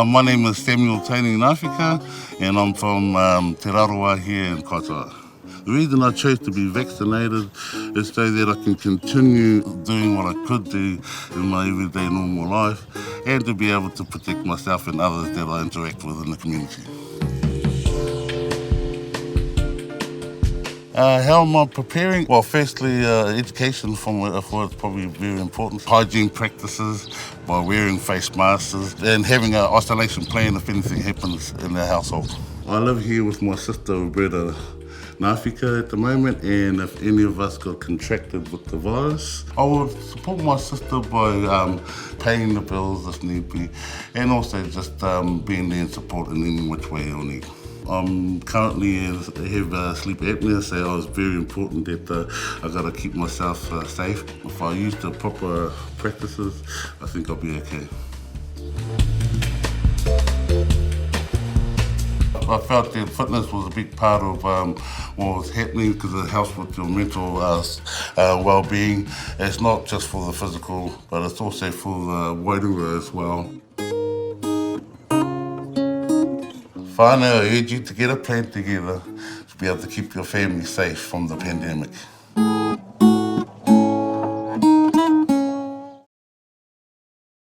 My name is Samuel Tainui Ngawhika, and I'm from Te Raroa here in Karawhiua. The reason I chose to be vaccinated is so that I can continue doing what I could do in my everyday normal life and to be able to protect myself and others that I interact with in the community. How am I preparing? Well, firstly, education for it's probably very important. Hygiene practices by wearing face masks and having an isolation plan if anything happens in the household. I live here with my sister Roberta Ngawhika at the moment, and if any of us got contracted with the virus, I would support my sister by paying the bills if need be, and also just being there and support in any which way I need. Currently have sleep apnea, so it's very important that I got to keep myself safe. If I use the proper practices, I think I'll be okay. I felt that fitness was a big part of what was happening because it helps with your mental well-being. It's not just for the physical, but it's also for the wairua as well. Whānau, I urge you to get a plan together to be able to keep your family safe from the pandemic.